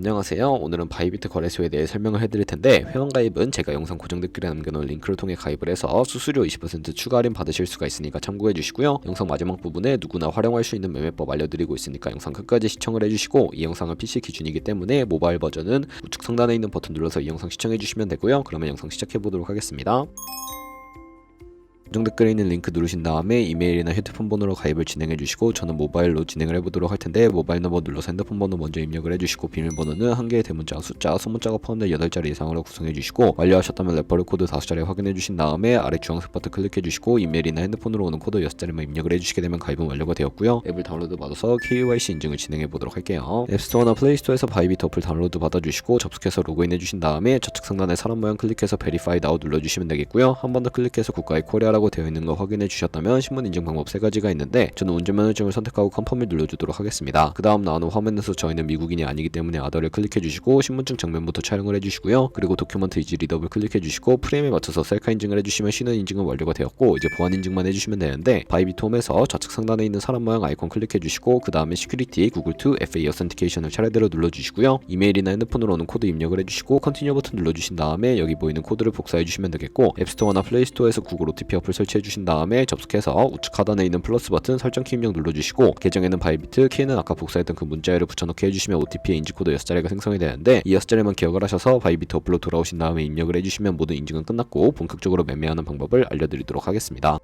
안녕하세요. 오늘은 바이비트 거래소에 대해 설명을 해드릴 텐데, 회원가입은 제가 영상 고정 댓글에 남겨놓은 링크를 통해 가입을 해서 수수료 20% 추가 할인 받으실 수가 있으니까 참고해 주시고요. 영상 마지막 부분에 누구나 활용할 수 있는 매매법 알려드리고 있으니까 영상 끝까지 시청을 해주시고, 이 영상은 PC 기준이기 때문에 모바일 버전은 우측 상단에 있는 버튼 눌러서 이 영상 시청해 주시면 되고요. 그러면 영상 시작해 보도록 하겠습니다. 고정 댓글에 있는 링크 누르신 다음에 이메일이나 휴대폰 번호로 가입을 진행해 주시고, 저는 모바일로 진행을 해보도록 할 텐데, 모바일 넘버 눌러서 핸드폰 번호 먼저 입력을 해주시고, 비밀번호는 한 개의 대문자, 숫자, 소문자가 포함된 8자리 이상으로 구성해 주시고, 완료하셨다면 레퍼럴 코드 5자리 확인해 주신 다음에 아래 주황색 버튼 클릭해 주시고, 이메일이나 핸드폰으로 오는 코드 6자리만 입력을 해주시게 되면 가입은 완료가 되었고요. 앱을 다운로드 받아서 KYC 인증을 진행해 보도록 할게요. 앱스토어나 플레이스토어에서 바이비트 어플 다운로드 받아주시고, 접속해서 로그인해 주신 다음에 좌측 상단에 사람 모양 클릭해서 Verify Now 눌러주시면 되겠고요. 한 번 더 클릭해서 국가의 코리아라고 되어 있는 거 확인해 주셨다면 신분 인증 방법 3가지가 있는데, 저는 운전면허증을 선택하고 컨펌을 눌러주도록 하겠습니다. 그 다음 나오는 화면에서 저희는 미국인이 아니기 때문에 아더를 클릭해 주시고, 신분증 정면부터 촬영을 해주시고요. 그리고 도큐먼트 이지 리더블 클릭해 주시고, 프레임에 맞춰서 셀카 인증을 해주시면 신원 인증은 완료가 되었고, 이제 보안 인증만 해주시면 되는데, 바이비트 홈에서 좌측 상단에 있는 사람 모양 아이콘 클릭해 주시고, 그 다음에 시큐리티 구글2 FA 어센티케이션을 차례대로 눌러주시고요. 이메일이나 핸드폰으로 오는 코드 입력을 해주시고, 컨티뉴 버튼 눌러주신 다음에 여기 보이는 코드를 복사해 주시면 되겠고, 앱스토어나 플레이스토어에서 구글 OTP 어플 설치해 주신 다음에 접속해서 우측 하단에 있는 플러스 버튼 설정 키 입력 눌러주시고, 계정에는 바이비트, 키는 아까 복사했던 그 문자열을 붙여넣기 해주시면 OTP의 인증코드 6자리가 생성이 되는데, 이 6자리만 기억을 하셔서 바이비트 어플로 돌아오신 다음에 입력을 해주시면 모든 인증은 끝났고 본격적으로 매매하는 방법을 알려드리도록 하겠습니다.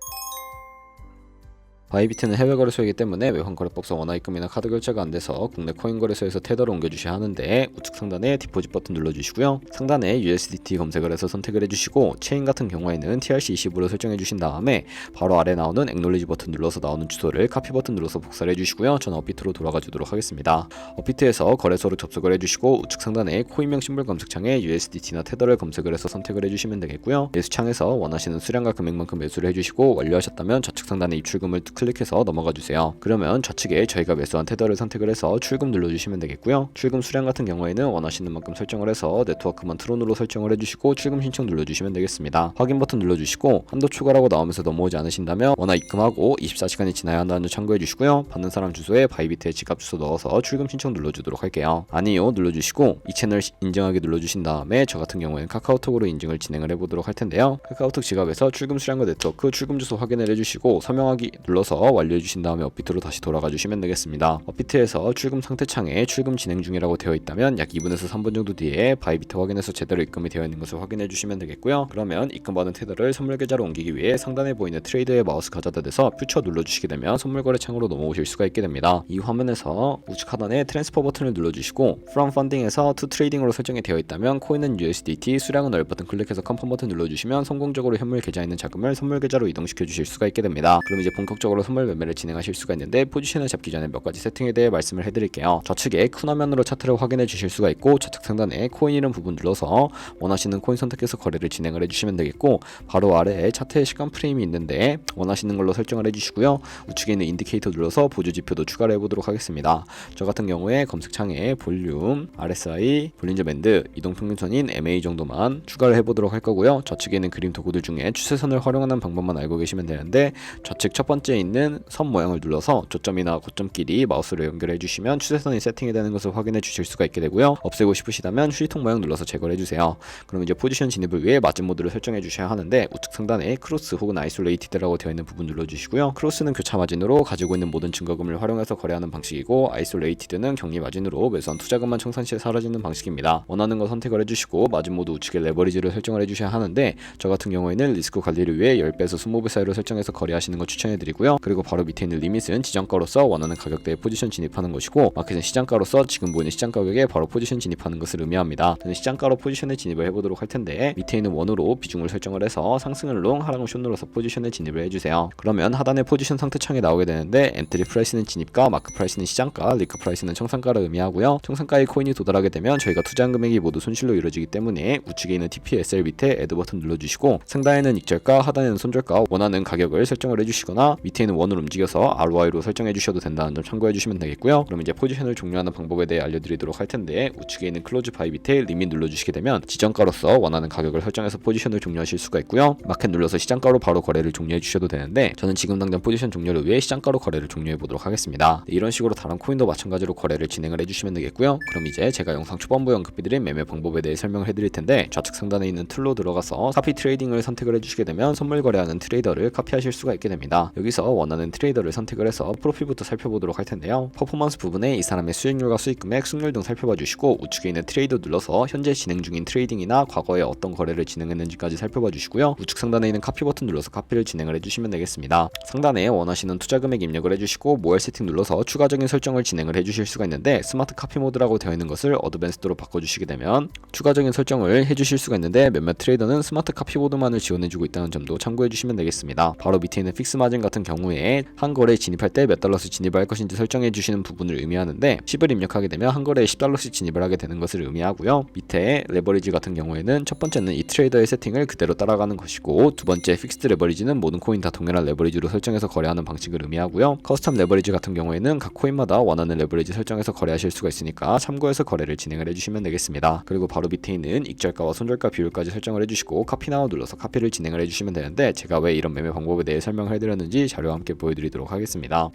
바이비트는 해외 거래소이기 때문에 외환거래법상 원화입금이나 카드 결제가 안돼서 국내 코인 거래소에서 테더를 옮겨주셔야 하는데, 우측 상단에 디포짓 버튼 눌러주시고요. 상단에 USDT 검색을 해서 선택을 해주시고, 체인 같은 경우에는 TRC20으로 설정해주신 다음에 바로 아래 나오는 액놀리지 버튼 눌러서 나오는 주소를 카피 버튼 눌러서 복사를 해주시고요. 저는 업비트로 돌아가 주도록 하겠습니다. 업비트에서 거래소로 접속을 해주시고, 우측 상단에 코인명 심볼 검색창에 USDT나 테더를 검색을 해서 선택을 해주시면 되겠고요. 매수창에서 원하시는 수량과 금액만큼 매수를 해주시고, 완료하셨다면 좌측 상단에 입출금을 클릭해서 넘어가 주세요. 그러면 좌측에 저희가 매수한 테더를 선택을 해서 출금 눌러주시면 되겠고요. 출금 수량 같은 경우에는 원하시는 만큼 설정을 해서 네트워크만 트론으로 설정을 해주시고, 출금 신청 눌러주시면 되겠습니다. 확인 버튼 눌러주시고, 한도 추가라고 나오면서 넘어오지 않으신다면 원화 입금하고 24시간이 지나야 한다는 참고해 주시고요. 받는 사람 주소에 바이비트의 지갑 주소 넣어서 출금 신청 눌러주도록 할게요. 아니요 눌러주시고, 이 채널 인증하기 눌러주신 다음에 저 같은 경우에는 카카오톡으로 인증을 진행을 해보도록 할 텐데요. 카카오톡 지갑에서 출금 수량과 네트워크, 출금 주소 확인을 해주시고, 서명하기 눌러서 완료해 주신 다음에 업비트로 다시 돌아가 주시면 되겠습니다. 업비트에서 출금 상태 창에 출금 진행 중이라고 되어 있다면 약 2분에서 3분 정도 뒤에 바이비트 확인해서 제대로 입금이 되어 있는 것을 확인해 주시면 되겠고요. 그러면 입금받은 테더를 선물 계좌로 옮기기 위해 상단에 보이는 트레이드에 마우스 가져다 대서 퓨처 눌러주시게 되면 선물 거래 창으로 넘어오실 수가 있게 됩니다. 이 화면에서 우측 하단에 트랜스퍼 버튼을 눌러주시고, From Funding에서 To Trading으로 설정이 되어 있다면 코인은 USDT, 수량은 얼 버튼 클릭해서 컨펌 버튼 눌러주시면 성공적으로 현물 계좌에 있는 자금을 선물 계좌로 이동시켜 주실 수가 있게 됩니다. 그럼 이제 본격적으로 선물 매매를 진행하실 수가 있는데, 포지션을 잡기 전에 몇 가지 세팅에 대해 말씀을 해드릴게요. 좌측에 큰 화면으로 차트를 확인해 주실 수가 있고, 좌측 상단에 코인 이름 부분 눌러서 원하시는 코인 선택해서 거래를 진행을 해주시면 되겠고, 바로 아래에 차트의 시간 프레임이 있는데 원하시는 걸로 설정을 해주시고요. 우측에 있는 인디케이터 눌러서 보조 지표도 추가를 해보도록 하겠습니다. 저 같은 경우에 검색창에 볼륨, RSI, 볼린저 밴드, 이동평균선인 MA 정도만 추가를 해보도록 할 거고요. 좌측에 있는 그림 도구들 중에 추세선을 활용하는 방법만 알고 계시면 되는데, 좌측 첫 번째 있는 선 모양을 눌러서 저점이나 고점끼리 마우스로 연결해 주시면 추세선이 세팅이 되는 것을 확인해 주실 수가 있게 되고요. 없애고 싶으시다면 휴지통 모양 눌러서 제거를 해주세요. 그럼 이제 포지션 진입을 위해 마진 모드를 설정해 주셔야 하는데, 우측 상단에 크로스 혹은 아이솔레이티드라고 되어 있는 부분 눌러주시고요. 크로스는 교차 마진으로 가지고 있는 모든 증거금을 활용해서 거래하는 방식이고, 아이솔레이티드는 격리 마진으로 매수한 투자금만 청산 시에 사라지는 방식입니다. 원하는 거 선택을 해주시고, 마진 모드 우측에 레버리지를 설정을 해주셔야 하는데, 저 같은 경우에는 리스크 관리를 위해 10배에서 20배 사이로 설정해서 거래하시는 거 추천해드리고요. 그리고 바로 밑에 있는 리밋은 지정가로서 원하는 가격대에 포지션 진입하는 것이고, 마켓은 시장가로서 지금 보이는 시장 가격에 바로 포지션 진입하는 것을 의미합니다. 저는 시장가로 포지션에 진입을 해보도록 할 텐데, 밑에 있는 원으로 비중을 설정을 해서 상승을 롱, 하락을 숏 눌러서 포지션에 진입을 해주세요. 그러면 하단에 포지션 상태 창이 나오게 되는데, 엔트리 프라이스는 진입가, 마크 프라이스는 시장가, 리크 프라이스는 청산가를 의미하고요. 청산가의 코인이 도달하게 되면 저희가 투자한 금액이 모두 손실로 이루어지기 때문에 우측에 있는 TPSL 밑에 애드 버튼 눌러주시고, 상단에는 익절가, 하단에는 손절가, 원하는 가격을 설정을 해주시거나, 밑에 BT는 1으로 움직여서 RY로 설정해 주셔도 된다는 점 참고해 주시면 되겠고요. 그럼 이제 포지션을 종료하는 방법에 대해 알려드리도록 할 텐데, 우측에 있는 클로즈 바이 밑에 리밋 눌러주시게 되면 지정가로서 원하는 가격을 설정해서 포지션을 종료하실 수가 있고요. 마켓 눌러서 시장가로 바로 거래를 종료해 주셔도 되는데, 저는 지금 당장 포지션 종료를 위해 시장가로 거래를 종료해 보도록 하겠습니다. 이런 식으로 다른 코인도 마찬가지로 거래를 진행을 해주시면 되겠고요. 그럼 이제 제가 영상 초반부에 언급해드린 매매 방법에 대해 설명을 해드릴 텐데, 좌측 상단에 있는 툴로 들어가서 카피 트레이딩을 선택을 해주시게 되면 선물 거래하는 트레이더를 카피하실 수가 있게 됩니다. 여기서 원하는 트레이더를 선택을 해서 프로필부터 살펴보도록 할 텐데요. 퍼포먼스 부분에 이 사람의 수익률과 수익금액, 승률 등 살펴봐 주시고, 우측에 있는 트레이더 눌러서 현재 진행 중인 트레이딩이나 과거에 어떤 거래를 진행했는지까지 살펴봐 주시고요. 우측 상단에 있는 카피 버튼 눌러서 카피를 진행을 해주시면 되겠습니다. 상단에 원하시는 투자 금액 입력을 해주시고 모엘 세팅 눌러서 추가적인 설정을 진행을 해주실 수가 있는데, 스마트 카피 모드라고 되어 있는 것을 어드밴스드로 바꿔주시게 되면 추가적인 설정을 해주실 수가 있는데, 몇몇 트레이더는 스마트 카피 모드만을 지원해주고 있다는 점도 참고해주시면 되겠습니다. 바로 밑에 있는 픽스 마진 같은 경우에 한 거래에 진입할 때 몇 달러씩 진입을 할 것인지 설정해주시는 부분을 의미하는데, 10을 입력하게 되면 한 거래에 10달러씩 진입을 하게 되는 것을 의미하고요. 밑에 레버리지 같은 경우에는 첫 번째는 이 트레이더의 세팅을 그대로 따라가는 것이고, 두 번째 픽스드 레버리지는 모든 코인 다 동일한 레버리지로 설정해서 거래하는 방식을 의미하고요. 커스텀 레버리지 같은 경우에는 각 코인마다 원하는 레버리지 설정해서 거래하실 수가 있으니까 참고해서 거래를 진행을 해주시면 되겠습니다. 그리고 바로 밑에 있는 익절가와 손절가 비율까지 설정을 해주시고 카피 나우 눌러서 카피를 진행을 해주시면 되는데, 제가 왜 이런 매매 방법에 대해 설명을 해드렸는지 자료와 함께 보여드리도록 하겠습니다.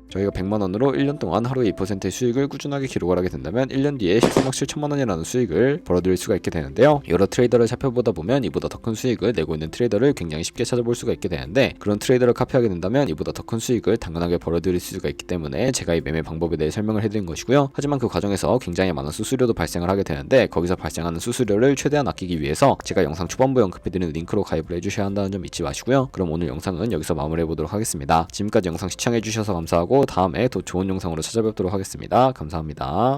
저희가 100만원으로 1년 동안 하루에 2%의 수익을 꾸준하게 기록을 하게 된다면 1년 뒤에 13억 7천만원이라는 수익을 벌어들일 수가 있게 되는데요. 여러 트레이더를 살펴보다 보면 이보다 더 큰 수익을 내고 있는 트레이더를 굉장히 쉽게 찾아볼 수가 있게 되는데, 그런 트레이더를 카피하게 된다면 이보다 더 큰 수익을 당연하게 벌어들일 수가 있기 때문에 제가 이 매매 방법에 대해 설명을 해드린 것이고요. 하지만 그 과정에서 굉장히 많은 수수료도 발생을 하게 되는데, 거기서 발생하는 수수료를 최대한 아끼기 위해서 제가 영상 초반부에 언급해드린 링크로 가입을 해주셔야 한다는 점 잊지 마시고요. 그럼 오늘 영상은 여기서 마무리해보도록 하겠습니다. 지금까지 영상 시청해주셔서 감사하고, 다음에 더 좋은 영상으로 찾아뵙도록 하겠습니다. 감사합니다.